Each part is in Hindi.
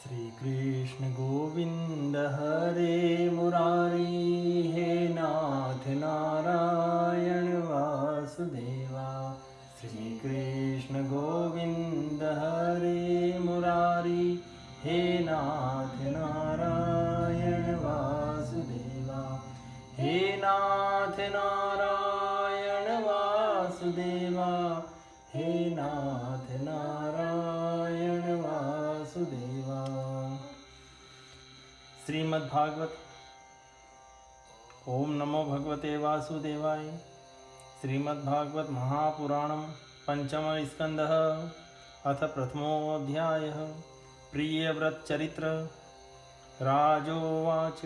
श्री कृष्ण गोविंद हरे मुरारी, हे नाथ नारायण वासुदेवा। श्री कृष्ण गोविंद हरे मुरारी, हे नाथ नारायण वासुदेवा। हे नाथ नारायण वासुदेवा, हे नाथ नारायण वासुदेवा। श्रीमद्भागवत। ओम नमो भगवते वासुदेवाय। श्रीमद्भागवत महापुराणम पंचम स्कंदः अथ प्रथमोऽध्यायः। प्रियव्रत चरित्र। राजोवाच।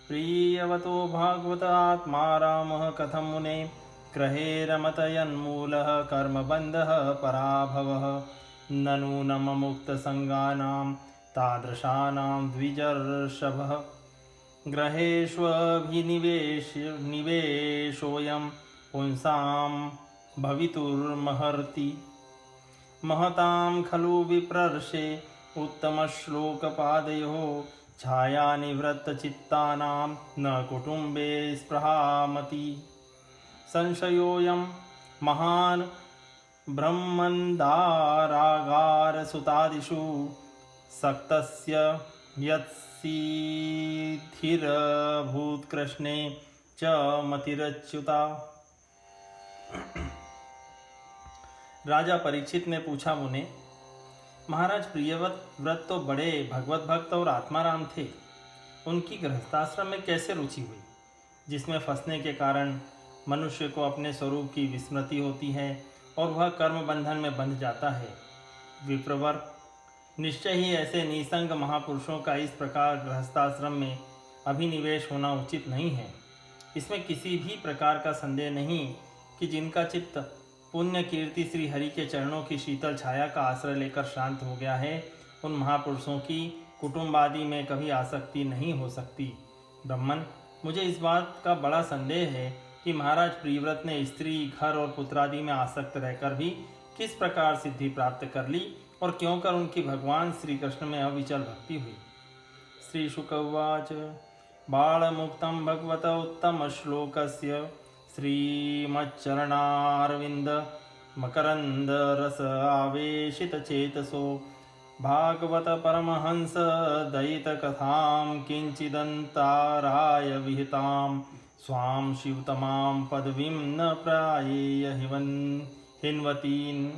प्रियवतो भागवत आत्मा रामः कथं मुने ग्रहे रमतयन्मूलः कर्मबन्धः पराभवः। ननु न मुक्तसङ्गानां तादृशानां द्विजर्षभः। ग्रहेष्वभिनिवेशोऽयं पुंसां भवितुर्महर्ति। महतां खलु विप्रर्षे उत्तमश्लोकपादयोः छायानिवृत्तचित्तानां न कुटुम्बे स्पृहामति। संशयोऽयं महान् ब्रह्मन्दारागारसुतादिषु सक्तस्य यत्सिद्धिरभूत्कृष्णे च मतिरच्युता। राजा परीक्षित ने पूछा, मुने महाराज प्रियव्रत तो बड़े भगवत भक्त और आत्माराम थे, उनकी गृहस्थाश्रम में कैसे रुचि हुई, जिसमें फंसने के कारण मनुष्य को अपने स्वरूप की विस्मृति होती है और वह कर्म बंधन में बंध जाता है। विप्रवर, निश्चय ही ऐसे निसंग महापुरुषों का इस प्रकार गृहस्थाश्रम में अभिनिवेश होना उचित नहीं है। इसमें किसी भी प्रकार का संदेह नहीं कि जिनका चित्त पुण्य कीर्ति श्री हरि के चरणों की शीतल छाया का आश्रय लेकर शांत हो गया है, उन महापुरुषों की कुटुंब आदि में कभी आसक्ति नहीं हो सकती। ब्राह्मण, मुझे इस बात का बड़ा संदेह है कि महाराज प्रियव्रत ने स्त्री, घर और पुत्रादि में आसक्त रहकर भी किस प्रकार सिद्धि प्राप्त कर ली और क्यों कर उनकी भगवान श्री कृष्ण में अविचल भक्ति हुई। श्री शुक उवाच। बालमुक्तं भगवत उत्तम श्लोकस्य श्रीमच्चरणारविंद मकरंद रस आवेशित चेतसो भागवत परमहंस दयित कथां किंचिदंताराय विहितां स्वां शिवतमां पदवीं न प्रायेय हिन्वतीन्।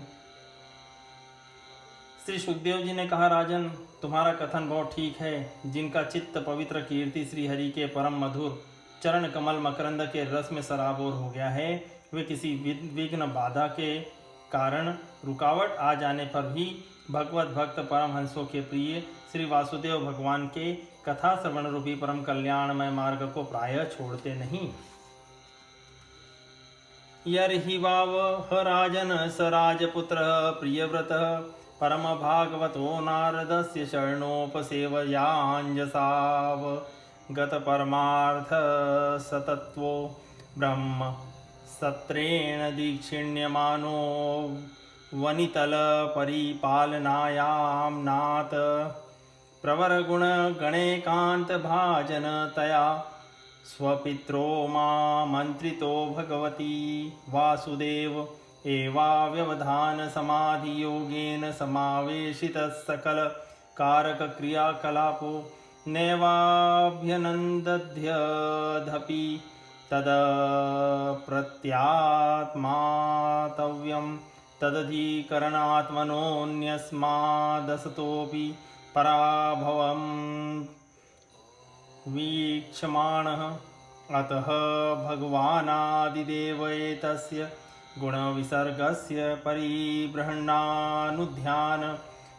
श्री सुखदेव जी ने कहा, राजन, तुम्हारा कथन बहुत ठीक है। जिनका चित्त पवित्र कीर्ति श्री हरि के परम मधुर चरण कमल मकरंद के रस में सराबोर हो गया है, वे किसी विघ्न बाधा के कारण रुकावट आ जाने पर भी भगवत भक्त परमहंसों के प्रिय श्री वासुदेव भगवान के कथा श्रवण रूपी परम कल्याणमय मार्ग को प्रायः छोड़ते नहीं। यर्हि वावह राजन स राजपुत्र प्रियव्रत परम भागवतो नारदस्य शरणोपसेवयाञ्जसाव गत परमार्थ सतत्वो ब्रह्म सत्रेण दीक्षिण्यमानो वनितल परिपालनायां नाथ प्रवर गुण गणेकांत भाजन तया स्वपित्रो मामंत्रितो भगवती वासुदेव एवाव्यवधान समाधि योगेन समावेशित सकल कारक क्रियाकलापो नैवाभ्यनन्दध्यधपि तद प्रत्यात्मातव्यं तदधिकरणात्मनोऽन्यस्मादसतोऽपि पराभवं वीक्षमाणः। अतः भगवानादिदेव एतस्य गुणविसर्गस्य परिबृह्णानुध्यान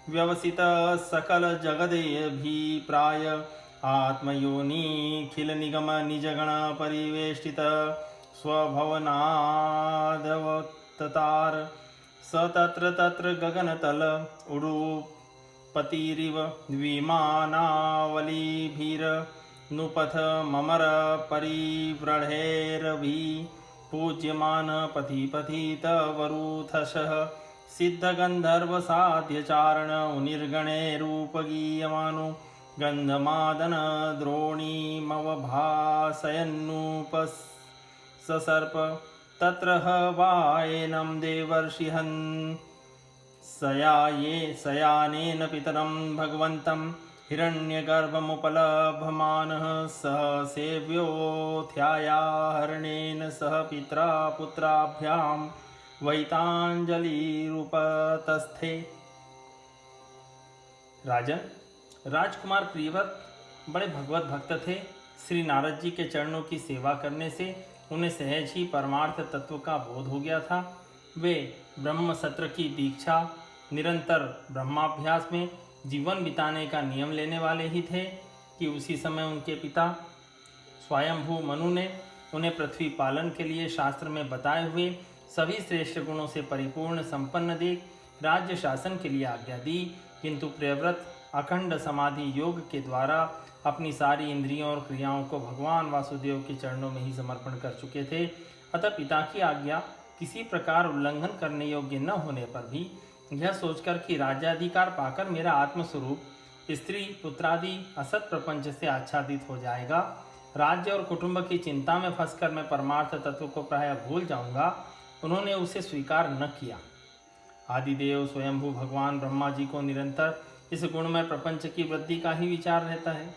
व्यवसित सकल जगदेभिप्राय आत्मयोनिखिल निगम निजगण परिवेष्टित स्वभवनादवततार स तत्र तत्र गगनतल उडुपतिरिव विमानावलीभिर्नुपथ ममर परिव्रढैरभि पूज्यमान पथि पथितवरूथशः सिद्धगन्धर्वसाध्यचारण निर्गणैरूपगीयमानो गन्धमादन द्रोणीमवभासयन्नुपससर्प तत्र ह वायेनं देवर्षिहन् सयानेन पितरं भगवन्तं हिरण्यगर्भमुपलभमानः सह सेव्योऽध्यायाहरणेन सह पित्रा पुत्राभ्यां वैतांजलिरुपतस्थे। राजन, राजकुमार प्रियव्रत बड़े भगवत भक्त थे। श्री नारद जी के चरणों की सेवा करने से उन्हें सहज ही परमार्थ तत्व का बोध हो गया था। वे ब्रह्म सत्र की दीक्षा, निरंतर ब्रह्माभ्यास में जीवन बिताने का नियम लेने वाले ही थे कि उसी समय उनके पिता स्वयंभू मनु ने उन्हें पृथ्वी पालन के लिए शास्त्र में बताए हुए सभी श्रेष्ठ गुणों से परिपूर्ण संपन्न देख राज्य शासन के लिए आज्ञा दी। किंतु प्रियव्रत अखंड समाधि योग के द्वारा अपनी सारी इंद्रियों और क्रियाओं को भगवान वासुदेव के चरणों में ही समर्पण कर चुके थे। अतः पिता की आज्ञा किसी प्रकार उल्लंघन करने योग्य न होने पर भी यह सोचकर कि राज्याधिकार पाकर मेरा आत्मस्वरूप स्त्री पुत्रादि असत प्रपंच से आच्छादित हो जाएगा, राज्य और कुटुंब की चिंता में फंसकर मैं परमार्थ तत्व को प्रायः भूल जाऊंगा, उन्होंने उसे स्वीकार न किया। आदिदेव स्वयंभू भगवान ब्रह्मा जी को निरंतर इस गुणमय प्रपंच की वृद्धि का ही विचार रहता है।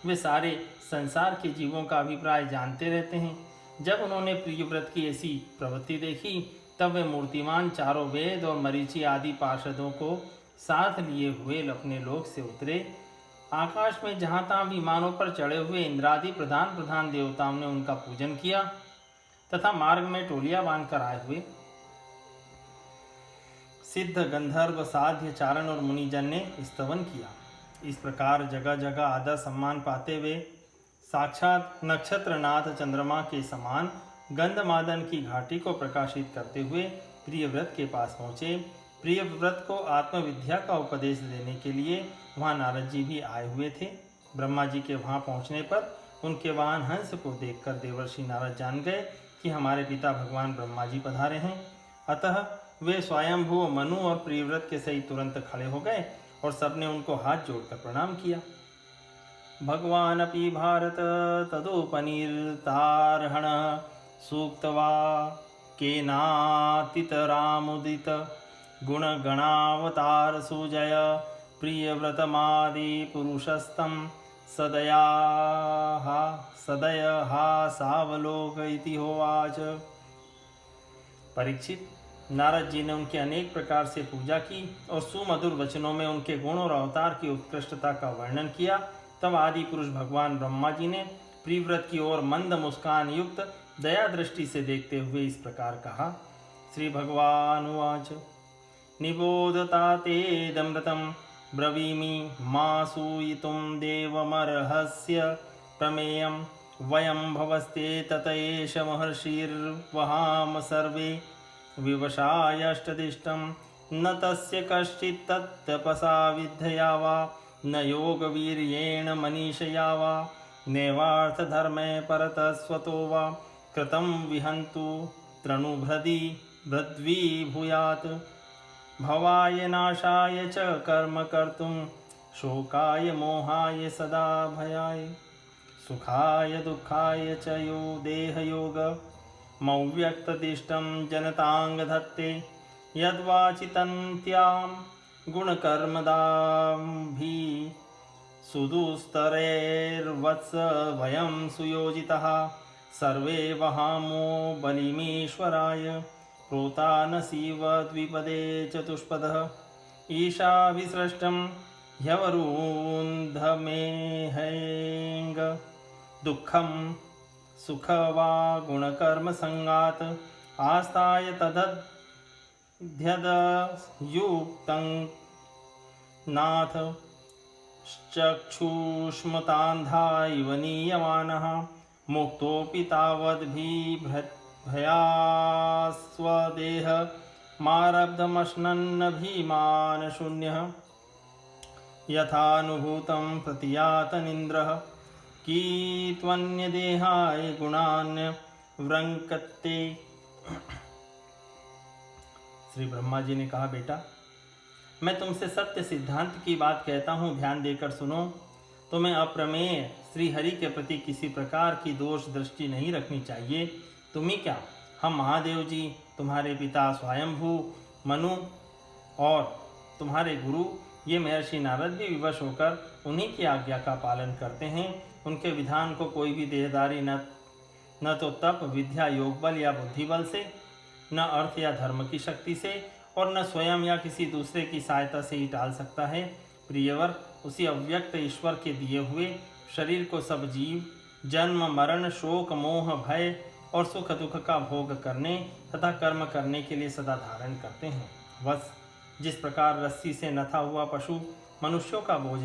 वे सारे संसार के जीवों का अभिप्राय जानते रहते हैं। जब उन्होंने प्रियव्रत की ऐसी प्रवृत्ति देखी तब वे मूर्तिमान चारों वेद और मरीचि आदि पार्षदों को साथ लिए हुए अपने लोक से उतरे। आकाश में जहाँ तहाँ विमानों पर चढ़े हुए इंद्रादि प्रधान प्रधान देवताओं ने उनका पूजन किया तथा मार्ग में टोलियां बांधकर आए हुए सिद्ध गंधर्व साध्य चारण और मुनिजन ने स्तवन किया। इस प्रकार जगह जगह आदर सम्मान पाते हुए साक्षात नक्षत्रनाथ चंद्रमा के समान गंधमादन की घाटी को प्रकाशित करते हुए प्रियव्रत के पास पहुँचे। प्रियव्रत को आत्मविद्या का उपदेश देने के लिए वहाँ नारद जी भी आए हुए थे। ब्रह्मा जी के वहाँ पहुँचने पर उनके वाहन हंस को देखकर देवर्षि नारद जान गए कि हमारे पिता भगवान ब्रह्मा जी पधारे हैं। अतः वे स्वयंभू मनु और प्रियव्रत के सहित तुरंत खड़े हो गए और सबने उनको हाथ जोड़कर प्रणाम किया। भगवान अपि भारत तदुपनिर्तारहण सूक्तवा केनातितरामुदित गुणगणावतार सुजय प्रियव्रतमादि पुरुषस्तं सदयहा सावलोक इति होवाच। परीक्षित, नारद जी ने उनके अनेक प्रकार से पूजा की और सुमधुर वचनों में उनके गुण और अवतार की उत्कृष्टता का वर्णन किया। तब आदि पुरुष भगवान ब्रह्मा जी ने प्रियव्रत की ओर मंद मुस्कान युक्त दया दृष्टि से देखते हुए इस प्रकार कहा। श्री भगवान उवाच निबोधता तेदमृतं ब्रवीमि मा सूयितुं देवमर्हस्य प्रमेयं वयं भवस्ते तत एष महर्षिर्वहाम सर्वे विवशायष्टदिष्टं न तस्य कश्चित् तत्तपसा विद्यया वा न योगवीर्येण मनीषया वा नैवार्थधर्मे परतः स्वतो वा कृतं विहन्तु तृणुभृदि भृद्वी भूयात् भवाय नाशाय च कर्म कर्तुं शोकाय मोहाय सदा भयाय सुखाय दुःखाय च यो देहयोग मौव्यक्तदिष्टं जनतांग धत्ते यद्वाचितन्त्यां गुणकर्मदाम्भि सुदुस्तरैर्वत्स वयं सुयोजितः सर्वे वहामो बलिमीश्वराय प्रोता न शिव द्विपदे चतुष्पदः ईशाभिसृष्टं ह्यवरुन्धमेहैंग दुःखं सुख वा गुणकर्म संगात आस्ताय तदध्यदयुक्तं नाथ चक्षुष्मतान्धा इव नीयमानः मुक्तोऽपि तावद्भिभयास्वदेह मारब्धमश्नन्न भीमान शून्यः यथानुभूतं प्रतियातनिन्द्रः की त्वन्यदेहाय गुणान् व्रङ्कते। श्री ब्रह्मा जी ने कहा, बेटा, मैं तुमसे सत्य सिद्धांत की बात कहता हूँ, ध्यान देकर सुनो। तुम्हें अप्रमेय श्री हरि के प्रति किसी प्रकार की दोष दृष्टि नहीं रखनी चाहिए। तुम ही क्या, हम महादेव जी, तुम्हारे पिता स्वयंभू मनु और तुम्हारे गुरु ये महर्षि नारद भी विवश होकर उन्हीं की आज्ञा का पालन करते हैं। उनके विधान को कोई भी देहदारी न तो तप, विद्या, योग बल या बुद्धि बल से, न अर्थ या धर्म की शक्ति से, और न स्वयं या किसी दूसरे की सहायता से ही टाल सकता है। प्रियवर, उसी अव्यक्त ईश्वर के दिए हुए शरीर को सब जीव जन्म मरण, शोक, मोह, भय और सुख दुख का भोग करने तथा कर्म करने के लिए सदा धारण करते हैं। बस जिस प्रकार रस्सी से नथा हुआ पशु मनुष्यों का बोझ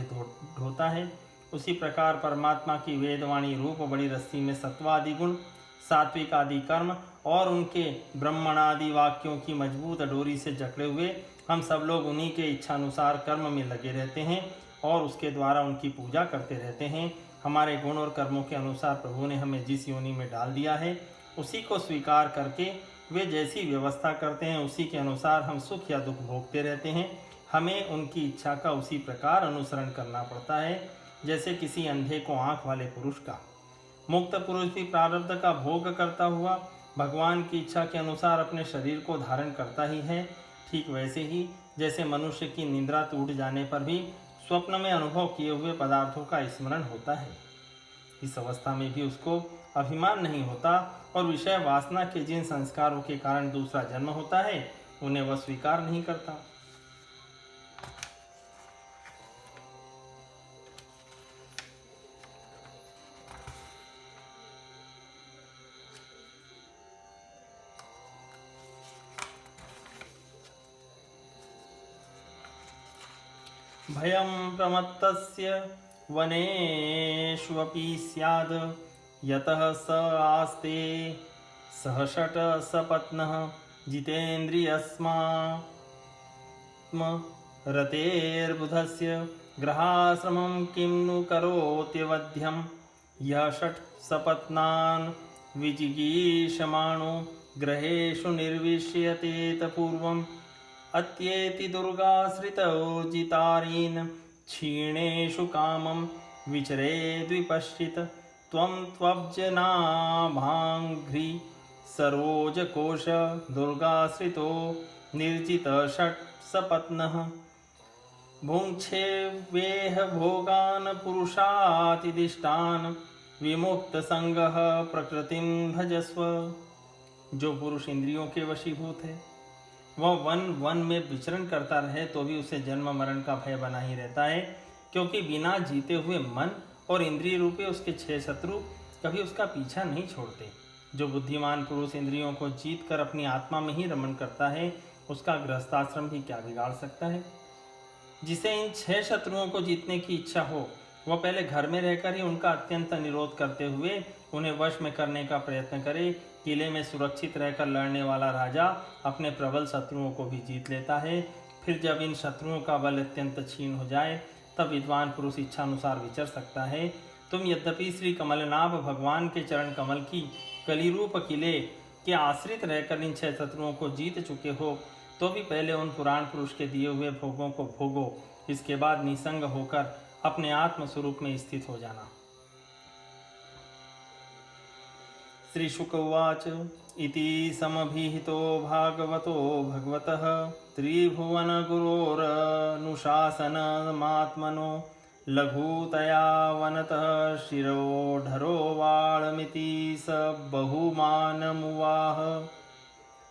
ढोता है, उसी प्रकार परमात्मा की वेदवाणी रूप बड़ी रस्सी में सत्वादि गुण, सात्विक आदि कर्म और उनके ब्रह्मणादि वाक्यों की मजबूत डोरी से जकड़े हुए हम सब लोग उन्हीं के इच्छानुसार कर्म में लगे रहते हैं और उसके द्वारा उनकी पूजा करते रहते हैं। हमारे गुण और कर्मों के अनुसार प्रभु ने हमें जिस योनि में डाल दिया है, उसी को स्वीकार करके वे जैसी व्यवस्था करते हैं, उसी के अनुसार हम सुख या दुख भोगते रहते हैं। हमें उनकी इच्छा का उसी प्रकार अनुसरण करना पड़ता है जैसे किसी अंधे को आँख वाले पुरुष का। मुक्त पुरुष भी प्रारब्ध का भोग करता हुआ भगवान की इच्छा के अनुसार अपने शरीर को धारण करता ही है। ठीक वैसे ही जैसे मनुष्य की निद्रा टूट जाने पर भी स्वप्न में अनुभव किए हुए पदार्थों का स्मरण होता है, इस अवस्था में भी उसको अभिमान नहीं होता और विषय वासना के जिन संस्कारों के कारण दूसरा जन्म होता है, उन्हें वह स्वीकार नहीं करता। भयं प्रमत्तस्य वनेष्वपि स्याद् यतः स आस्ते सहषट् सपत्नः जितेन्द्रियस्मात्मरतेर्बुधस्य ग्रहाश्रमं किं नु करोत्यवध्यं यः षट् सपत्नान् विजिगीषमाणो ग्रहेषु निर्विश्यतेत पूर्वम् अत्येति दुर्गाश्रितौ जितारीन् क्षीणेषु कामं विचरेद्विपश्चित् त्वं त्वब्जनाभाङ्घ्रि सरोजकोश दुर्गाश्रितो निर्जित षट् सपत्नः भुङ्क्षेवेह भोगान् पुरुषातिदिष्टान् विमुक्तसंगः प्रकृतिं भजस्व। जो पुरुष इंद्रियों के वशीभूत है, वह वन में विचरण करता रहे तो भी उसे जन्म मरण का भय बना ही रहता है, क्योंकि बिना जीते हुए मन और इंद्रिय रूपे उसके 6 शत्रु कभी उसका पीछा नहीं छोड़ते। जो बुद्धिमान पुरुष इंद्रियों को जीत कर अपनी आत्मा में ही रमण करता है, उसका गृहस्थाश्रम भी क्या बिगाड़ सकता है। जिसे इन 6 शत्रुओं को जीतने की इच्छा हो, वह पहले घर में रहकर ही उनका अत्यंत निरोध करते हुए उन्हें वश में करने का प्रयत्न करे। किले में सुरक्षित रहकर लड़ने वाला राजा अपने प्रबल शत्रुओं को भी जीत लेता है। फिर जब इन शत्रुओं का बल अत्यंत क्षीण हो जाए, तब विद्वान पुरुष इच्छानुसार विचर सकता है। तुम यद्यपि श्री कमलनाभ भगवान के चरण कमल की कलिरूप किले के आश्रित रहकर इन 6 शत्रुओं को जीत चुके हो, तो भी पहले उन पुराण पुरुष के दिए हुए भोगों को भोगो। इसके बाद निसंग होकर अपने आत्म स्वरूप में स्थित हो जाना। श्री शुक उवाच इति समभिहितो भागवतो भगवतः त्रिभुवन गुरोरनुशासनमात्मनो लघुतया वनतः शिरोढरो वाळमिति स बहुमानमुवाह।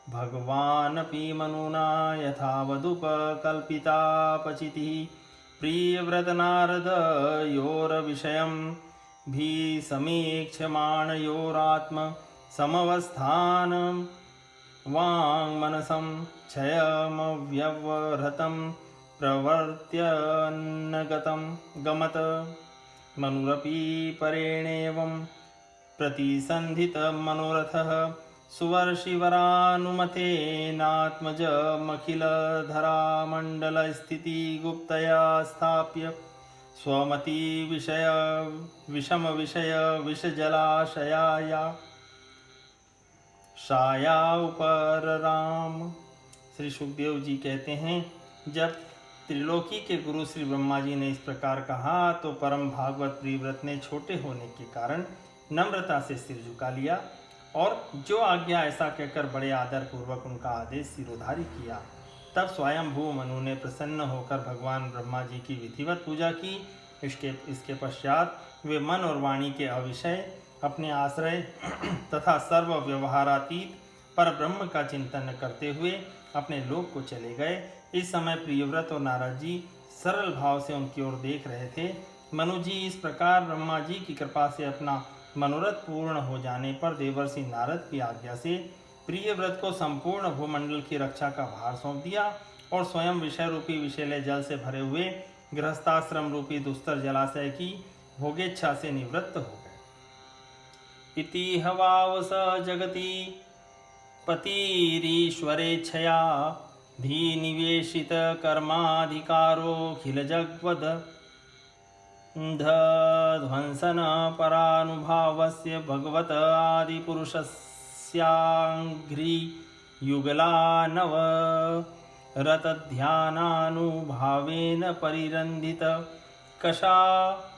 भगवानपि मनुना यथावदुपकल्पितापचितिः प्रियव्रतनारदयोरविषयं भीसमीक्ष्यमाणयोरात्म समवस्थानं वाङ्मनसं क्षयमव्यवहृतं प्रवर्त्यन्नगतं गमत। मनुरपि परेणेवं प्रतिसन्धितं मनोरथः सुवर्षिवरानुमतेनात्मजमखिलधरामण्डलस्थितिगुप्तया स्थाप्य स्वमति विषम विषय विषजलाशयाया शाया उपरराम। श्री सुखदेव जी कहते हैं, जब त्रिलोकी के गुरु श्री ब्रह्मा जी ने इस प्रकार कहा तो परम भागवत प्रियव्रत ने छोटे होने के कारण नम्रता से सिर झुका लिया और जो आज्ञा ऐसा कहकर बड़े आदर पूर्वक उनका आदेश सिरोधारी किया। तब स्वयंभू मनु ने प्रसन्न होकर भगवान ब्रह्मा जी की विधिवत पूजा की। इसके पश्चात वे मन और वाणी के अविषय अपने आश्रय तथा सर्व व्यवहारातीत पर ब्रह्म का चिंतन करते हुए अपने लोक को चले गए। इस समय प्रियव्रत और नारद जी सरल भाव से उनकी ओर देख रहे थे। मनु जी इस प्रकार ब्रह्मा जी की कृपा से अपना मनोरथ पूर्ण हो जाने पर देवर्षि नारद की आज्ञा से प्रियव्रत को संपूर्ण भूमंडल की रक्षा का भार सौंप दिया और स्वयं विषय रूपी विषैले जल से भरे हुए गृहस्थाश्रम रूपी दुस्तर जलाशय की भोगेच्छा से निवृत्त हो गए। इति हवावस जगति पतिरीश्वरेच्छया धी निवेशित कर्माधिकारोखिल जगवद ध्वंसन परानुभावस्य भगवत आदिपुरुषस्याङ्घ्रि युगलानव रतध्यानानुभावेन परिरन्धित कषायाशयो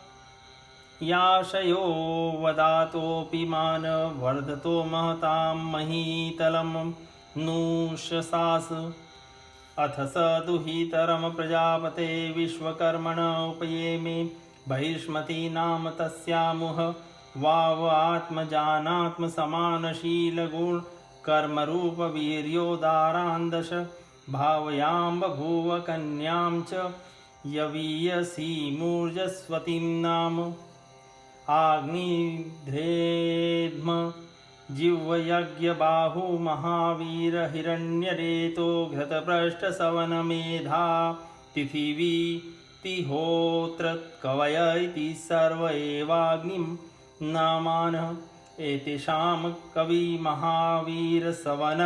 वदातोऽपि मान वर्धतो महतां महीतलं नूशसास अथ स दुहितरम प्रजापते विश्वकर्मण उपयेमे बहिष्मती नाम तस्यामुह वाव आत्मजानात्मसमानशीलगुण कर्मरूप वीर्योदारान्दश भावयां बभूव कन्यां च यवीयसी मूर्जस्वतीं नाम आग्निध्रेध्म जिह्वयज्ञबाहु महावीर हिरण्यरेतो घृतपृष्ठसवनमेधा तिथिवी तिहोत्र कवय इति सर्व एवाग्निं नामानः एतेषां कवि महावीर सवन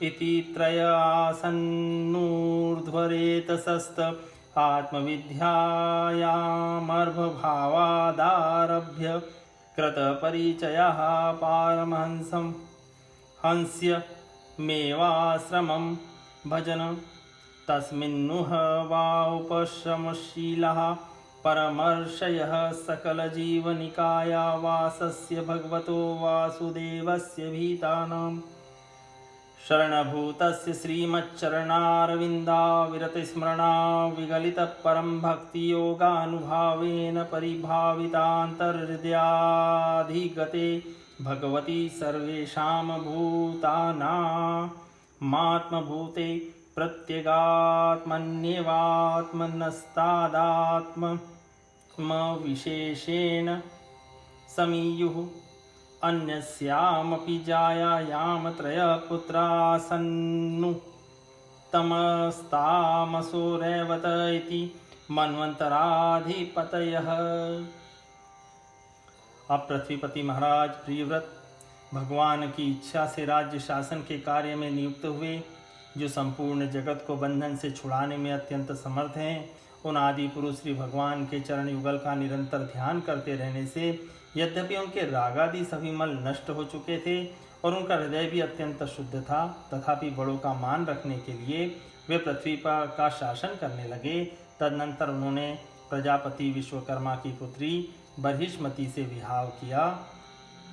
इति त्रय आसन्नूर्ध्वरेतसस्त आत्मविद्यायामर्भभावादारभ्य कृतपरिचयः पारमहंसं हंस्य मेवाश्रमं भजन तस्मिन्नुह वा उपशमशीलः परमर्षयः सकलजीवनिकाया वासस्य भगवतो वासुदेवस्य भीतानां शरणभूतस्य श्रीमच्चरणारविन्दाविरतिस्मरणा विगलितपरं भक्तियोगानुभावेन परिभावितान्तर्हृदयाधिगते भगवती सर्वेषां भूतानामात्मभूते प्रत्यगात्मन्यवात्मनस्तादात्मविशेषेण समीयुः अन्यस्यामपि जायायां त्रयपुत्रासन्नु तमस्तामसो रैवत इति मन्वन्तराधिपतयः। अब पृथ्वीपति महाराज प्रियव्रत भगवान की इच्छा से राज्य शासन के कार्य में नियुक्त हुए, जो संपूर्ण जगत को बंधन से छुड़ाने में अत्यंत समर्थ हैं। उन आदि पुरुष श्री भगवान के चरण युगल का निरंतर ध्यान करते रहने से यद्यपि उनके रागादि सभी मल नष्ट हो चुके थे और उनका हृदय भी अत्यंत शुद्ध था, तथापि बड़ों का मान रखने के लिए वे पृथ्वी पर का शासन करने लगे। तदनंतर उन्होंने प्रजापति विश्वकर्मा की पुत्री बर्हिष्मती से विवाह किया।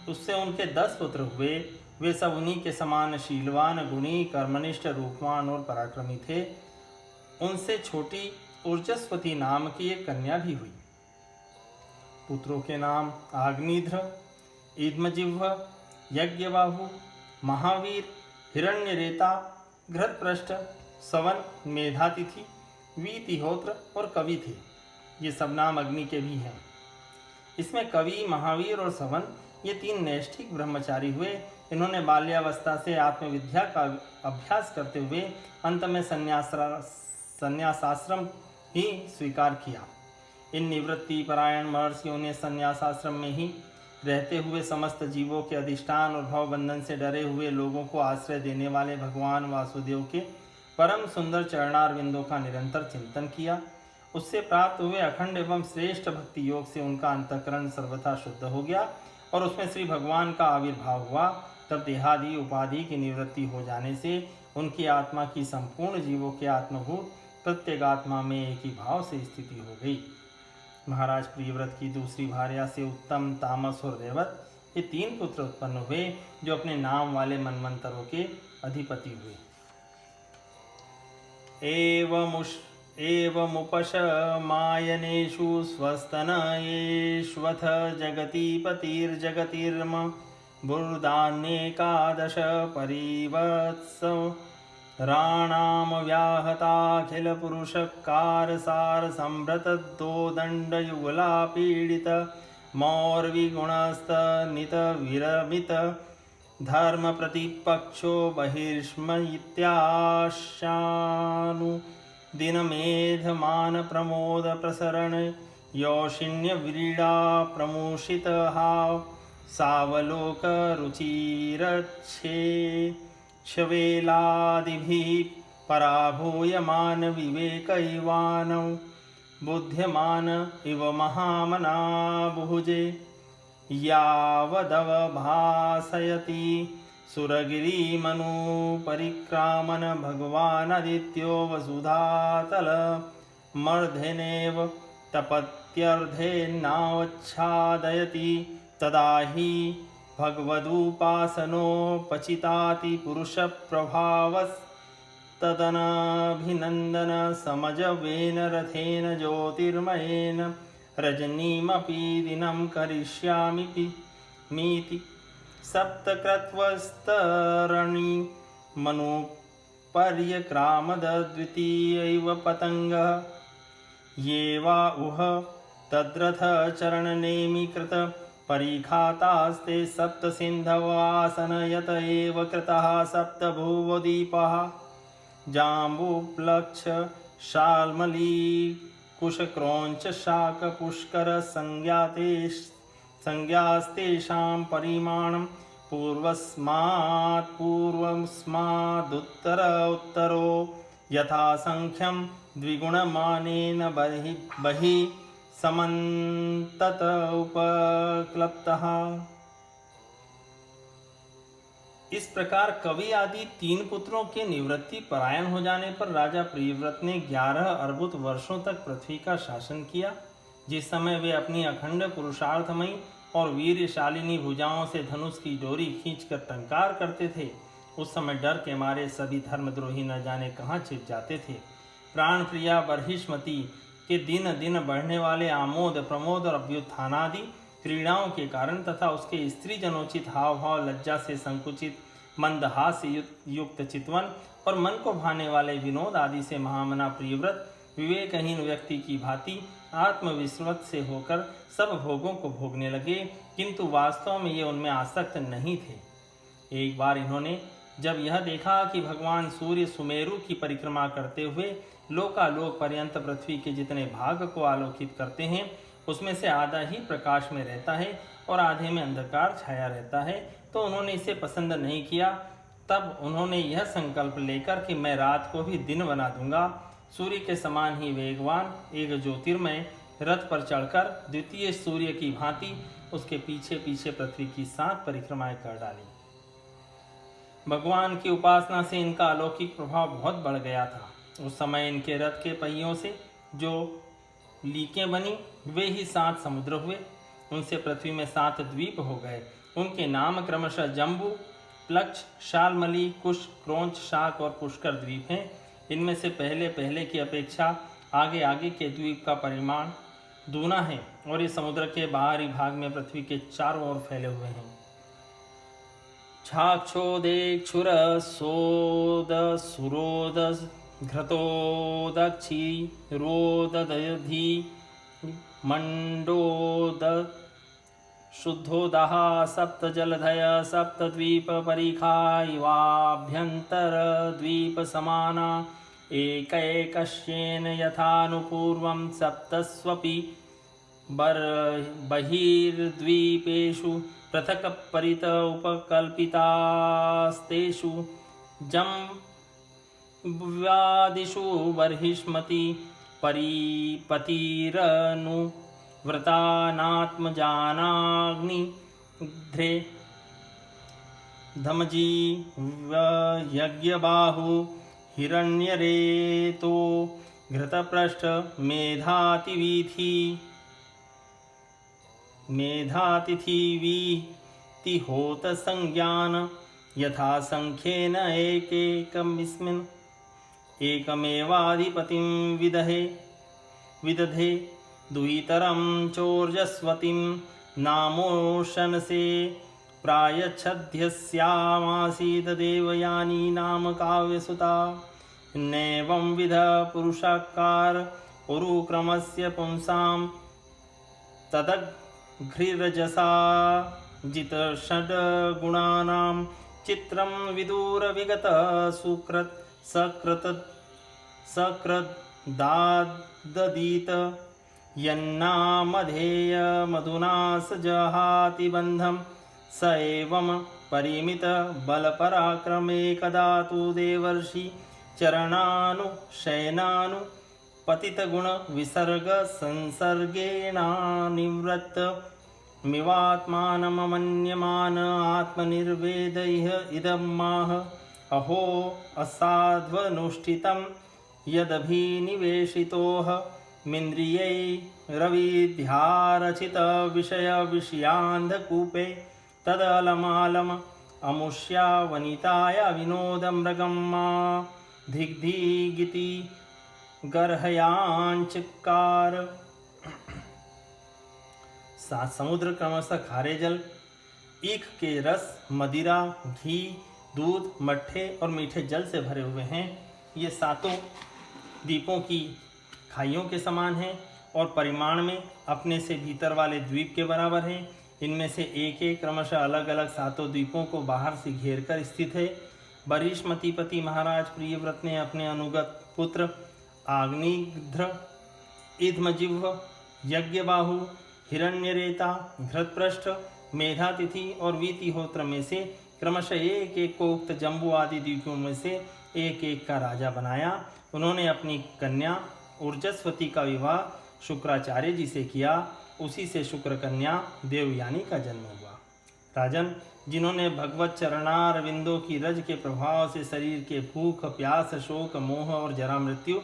उससे उनके 10 पुत्र हुए। वे सब उन्हीं के समान शीलवान, गुणी, कर्मनिष्ठ, रूपवान और पराक्रमी थे। उनसे छोटी ऊर्जस्वती नाम की एक कन्या भी हुई। पुत्रों के नाम आग्निध्र, इद्मजिह्व, यज्ञबाहु, महावीर, हिरण्यरेता, घृतपृष्ठ, सवन, मेधातिथि, वीतिहोत्र और कवि थे। ये सब नाम अग्नि के भी हैं। इसमें कवि, महावीर और सवन ये 3 नैष्ठिक ब्रह्मचारी हुए। इन्होंने बाल्यावस्था से आत्मविद्या का अभ्यास करते हुए अंत में संन्यासाश्रम ही स्वीकार किया। इन निवृत्ति परायण महर्षियों ने संन्यासाश्रम में ही रहते हुए समस्त जीवों के अधिष्ठान और भवबंधन से डरे हुए लोगों को आश्रय देने वाले भगवान वासुदेव के परम सुंदर चरणारविंदों का निरंतर चिंतन किया। उससे प्राप्त हुए अखंड एवं श्रेष्ठ भक्ति योग से उनका अंतःकरण सर्वथा शुद्ध हो गया और उसमें श्री भगवान का आविर्भाव हुआ। तब देहादि उपाधि की निवृत्ति हो जाने से उनकी आत्मा की संपूर्ण जीवों के आत्मभूत प्रत्येक आत्मा में एक ही भाव से स्थिति हो गई। महाराज प्रियव्रत की दूसरी भार्या से उत्तम, तामस और रेवत ये 3 पुत्र उत्पन्न हुए जो अपने नाम वाले मनवंतरों के अधिपति हुए। एवमुपशमायनेषु स्वस्तनयेष्वथ जगतीपतिर्जगतिर्म बुर्दान्येकादश परिवत्सराणां व्याहताखिलपुरुषकारसारसंभ्रतदोदण्डयुगलापीडित मौर्विगुणस्तनितविरमित धर्म प्रतिपक्षो बहिर्ष्म दिनमेधमान प्रमोद प्रसरण यौशिन्य व्रीडा प्रमुषित हाव सावलोक रुचिरच्छे शवेलादिभिः पराभूयमान विवेकैवानौ बुद्ध्यमान इव महामना बुभुजे यावदवभासयति सुरगिरिमनुपरिक्रामन् भगवानदित्यो वसुधातल मर्धनेव तपत्यर्धेनावच्छादयति तदा हि भगवदुपासनोपचिताति पुरुषप्रभावस्तदनभिनन्दन समजवेन रथेन ज्योतिर्मयेन रजनीमपि दिनं करिष्यामि मीति सप्तक्रत्वस्तरणि मनुपर्यक्रामद्वितीयैव पतङ्गः ये वा उह तद्रथचरणनेमीकृत परिघातास्ते सप्त सिन्धवासनयत एव कृतः सप्त भुवदीपः जाम्बुप्लक्ष शाल्मली कुशक्रोञ्च शाकपुष्कर संज्ञास्तेषां परिमाणं पूर्वस्मादुत्तर उत्तरो यथासंख्यं द्विगुणमानेन बहिः समन्तत उपक्लप्तः। इस प्रकार कवि आदि 3 पुत्रों के निवृत्ति परायण हो जाने पर राजा प्रियव्रत ने 11 अर्बुद वर्षों तक पृथ्वी का शासन किया। जिस समय वे अपनी अखंड पुरुषार्थमयी और वीरशालिनी भुजाओं से धनुष की डोरी खींचकर टंकार करते थे, उस समय डर के मारे सभी धर्मद्रोही न जाने कहाँ छिप जाते थे। प्राण प्रिया बर्हिष्मती के दिन दिन बढ़ने वाले आमोद, प्रमोद और अभ्युत्थानादि क्रीड़ाओं के कारण तथा उसके स्त्री जनोचित हाव भाव, लज्जा से संकुचित मंदहास्य युक्त चितवन और मन को भाने वाले विनोद आदि से महामना प्रियव्रत विवेकहीन व्यक्ति की भांति आत्मविस्मृत से होकर सब भोगों को भोगने लगे, किंतु वास्तव में ये उनमें आसक्त नहीं थे। एक बार इन्होंने जब यह देखा कि भगवान सूर्य सुमेरु की परिक्रमा करते हुए लोकालोक पर्यंत पृथ्वी के जितने भाग को आलोकित करते हैं, उसमें से आधा ही प्रकाश में रहता है और आधे में अंधकार छाया रहता है, तो उन्होंने इसे पसंद नहीं किया। तब उन्होंने यह संकल्प लेकर कि मैं रात को भी दिन बना दूंगा, सूर्य के समान ही वेगवान एक ज्योतिर्मय रथ पर चढ़कर द्वितीय सूर्य की भांति उसके पीछे पीछे पृथ्वी की 7 परिक्रमाएं कर डाली। भगवान की उपासना से इनका अलौकिक प्रभाव बहुत बढ़ गया था। उस समय इनके रथ के पहियों से जो लीकें बनी वे ही 7 समुद्र हुए। उनसे पृथ्वी में 7 द्वीप हो गए। उनके नाम क्रमशः जम्बू, प्लक्ष, शालमली, कुश, क्रोंच, शाक और पुष्कर द्वीप हैं। इनमें से पहले पहले की अपेक्षा आगे आगे के द्वीप का परिमाण दूना है और ये समुद्र के बाहरी भाग में पृथ्वी के चारों ओर फैले हुए हैं। छाक्षोदेक्षुर सोद सुरोद घृतोदक्षी रोदधि मंडोद शुद्धोदः सप्त जलधय सप्त द्वीप परिखा इवाभ्यंतर द्वीप समाना एकैकस्येन यथानुपूर्वं सप्तस्वपि बहिर्द्वीपेषु पृथक् परित उपकल्पितास्तेषु जम्बुवादिषु बर्हिष्मति परिपतिरनुव्रतानात्मजानाग्निध्रे धमजी यज्ञबाहु हिरण्यरेतो घृतपृष्ठ मेधातिथि वीतिहोत संज्ञान यथा संख्येन एकैकमिस्मिन् एकमेवाधिपतिं विदधे दुहितरं चोर्जस्वतीं नामोशनसे प्रायच्छद्यस्यामासीत् देवयानी नाम काव्यसुता नैवं विध पुरुषाकार उरुक्रमस्य पुंसां तदघ्रिरजसा जितषड्गुणानां चित्रं विदूरविगत सुकृत सकृदाददीत यन्नामधेय मधुना स जहाति बन्धं स एवं परिमित बलपराक्रमेकदा तु देवर्षि चरणानुशयनानु पतितगुण विसर्ग संसर्गेणानिवृत्त मिवात्मानमन्यमान आत्मनिर्वेदैः इदं माह अहो असाध्वनुष्ठितं यदभिनिवेशितोह मिन्द्रियै रविध्यारचित विषय विषयान्धकूपे तदलमालम अमुष्या वनिताया विनोद मृगं मा धिग्धिगिति गर्हयांचकार। सात समुद्र क्रमशः खारे जल, ईख के रस, मदिरा, घी, दूध, मट्ठे और मीठे जल से भरे हुए हैं। ये सातों द्वीपों की खाइयों के समान हैं और परिमाण में अपने से भीतर वाले द्वीप के बराबर हैं। इनमें से एक एक क्रमशः अलग अलग सातों द्वीपों को बाहर से घेर कर स्थित है। बरिष्मतीपति महाराज प्रियव्रत ने अपने अनुगत पुत्र आग्निध्र, इध्मजिह्व, यज्ञबाहु, हिरण्यरेता, घृतपृष्ठ, मेधातिथि और वीतिहोत्र में से क्रमशः एक एक को उक्त जम्बू आदि द्वीपों में से एक एक का राजा बनाया। उन्होंने अपनी कन्या ऊर्जस्वती का विवाह शुक्राचार्य जी से किया। उसी से शुक्र कन्या देवयानी का जन्म हुआ। राजन, जिन्होंने भगवत चरणारविंदों की रज के प्रभाव से शरीर के भूख, प्यास, शोक, मोह और जरा मृत्यु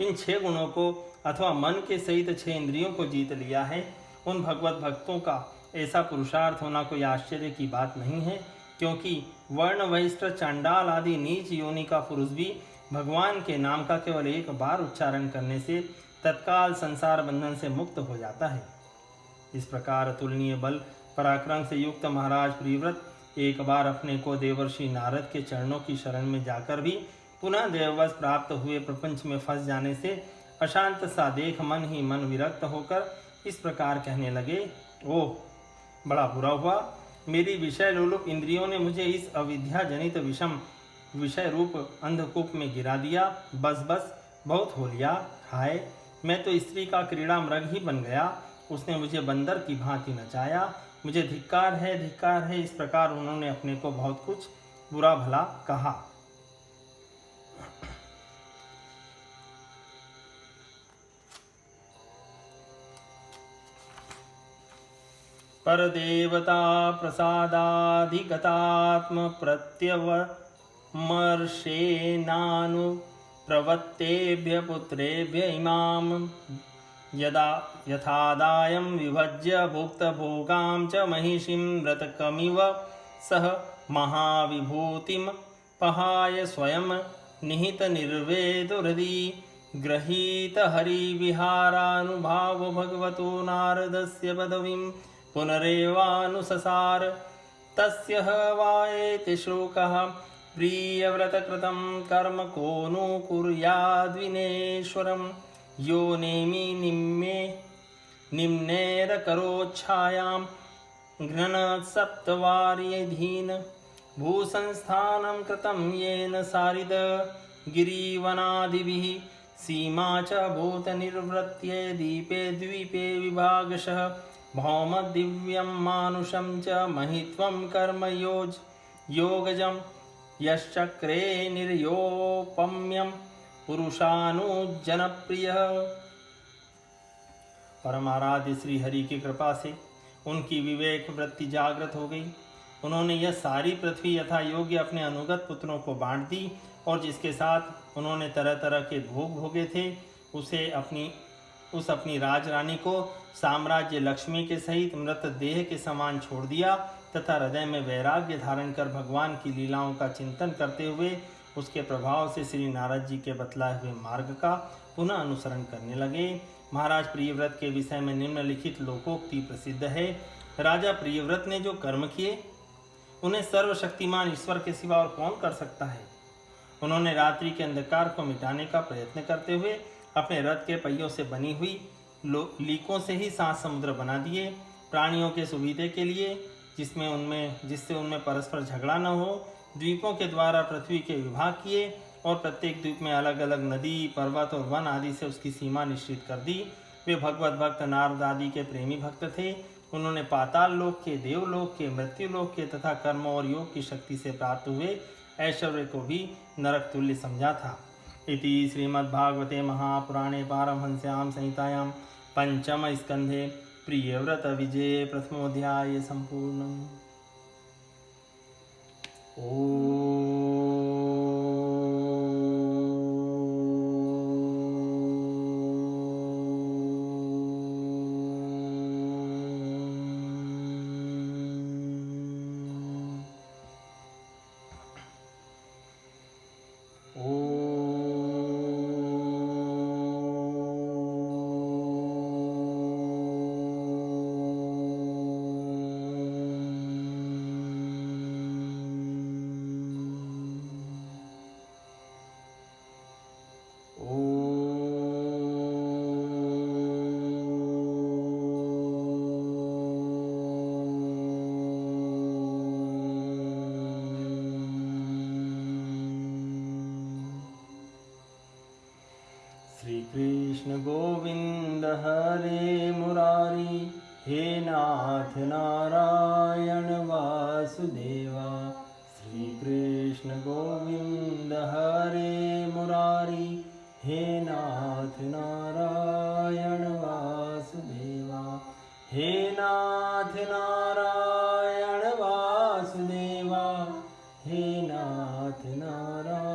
इन 6 गुणों को अथवा मन के सहित 6 इंद्रियों को जीत लिया है, उन भगवत भक्तों का ऐसा पुरुषार्थ होना कोई आश्चर्य की बात नहीं है, क्योंकि वर्ण, वैश्य, चांडाल आदि नीच योनि का पुरुष भी भगवान के नाम का केवल एक बार उच्चारण करने से तत्काल संसार बंधन से मुक्त हो जाता है। इस प्रकार अतुलनीय बल पराक्रम से युक्त महाराज प्रियव्रत एक बार अपने को देवर्षि नारद के चरणों की शरण में जाकर भी पुनः देववश प्राप्त हुए प्रपंच में फंस जाने से अशांत सा देख मन ही मन विरक्त होकर इस प्रकार कहने लगे, ओह बड़ा बुरा हुआ, मेरी विषय लोलुप इंद्रियों ने मुझे इस अविद्या जनित विषम विषय रूप अंधकूप में गिरा दिया। बस बस बहुत हो लिया। हाय, मैं तो स्त्री का क्रीड़ा मृग ही बन गया। उसने मुझे बंदर की भांति नचाया। मुझे धिक्कार है। इस प्रकार उन्होंने अपने को बहुत कुछ बुरा भला कहा। परदेवता प्रसादाधिगतात्म प्रत्यवमर्शेनानु प्रवत्तेभ्य पुत्रेभ्य इमां यथादायं विभज्य भुक्तभोगां च महिषीं व्रतकमिव सह महाविभूतिं पहाय स्वयं निहितनिर्वेदुहृदि गृहीतहरिविहारानुभाव भगवतो नारदस्य पदवीं पुनरेवानुससार। तस्य वायेति श्लोकः प्रियव्रतकृतं कर्म को नु कुर्याद्विनेश्वरं यो नेमि निम्नेरकरोच्छायां घ्नसप्तवार्यधीन भूसंस्थानं कृतं येन सारिद गिरिवनादिभिः सीमा च भूतनिर्वृत्ये दीपे द्वीपे विभागशः भौम दिव्यं मानुषं च महित्वं कर्म योगजं यश्चक्रे निर्योपम्यं पुरुषानुजनप्रियः। परमाराध्य श्री हरि की कृपा से उनकी विवेक वृत्ति जागृत हो गई उन्होंने यह सारी पृथ्वी यथा योग्य अपने अनुगत पुत्रों को बांट दी, और जिसके साथ उन्होंने तरह तरह के भोग भोगे थे, उस अपनी राजरानी को साम्राज्य लक्ष्मी के सहित मृत देह के समान छोड़ दिया, तथा हृदय में वैराग्य धारण कर भगवान की लीलाओं का चिंतन करते हुए उसके प्रभाव से श्री नारद जी के बतलाए हुए मार्ग का पुनः अनुसरण करने लगे। महाराज प्रियव्रत के विषय में निम्नलिखित लोकोक्ति प्रसिद्ध है। राजा प्रियव्रत ने जो कर्म किए उन्हें सर्वशक्तिमान ईश्वर के सिवा और कौन कर सकता है। उन्होंने रात्रि के अंधकार को मिटाने का प्रयत्न करते हुए अपने रथ के पहियों से बनी हुई लीकों से ही 7 समुद्र बना दिए। प्राणियों के सुविधे के लिए, जिससे उनमें परस्पर झगड़ा न हो, द्वीपों के द्वारा पृथ्वी के विभाग किए और प्रत्येक द्वीप में अलग अलग नदी, पर्वत और वन आदि से उसकी सीमा निश्चित कर दी। वे भगवत भक्त नारद आदि के प्रेमी भक्त थे। उन्होंने पाताल लोक के, देवलोक के, मृत्यु लोक के तथा कर्म और योग की शक्ति से प्राप्त हुए ऐश्वर्य को भी नरक तुल्य समझा था। इति श्रीमद्भागवते महापुराणे पारमहंस्यां संहितायां पंचम स्कंधे प्रियव्रत विजय प्रथमोऽध्याय संपूर्णम्। श्री कृष्ण गोविंद हरे मुरारी, हे नाथ नारायण वासुदेवा। श्री कृष्ण गोविंद हरे मुरारी, हे नाथ नारायण वासुदेवा। हे नाथ नारायण वासुदेवा, हे नाथ नारायण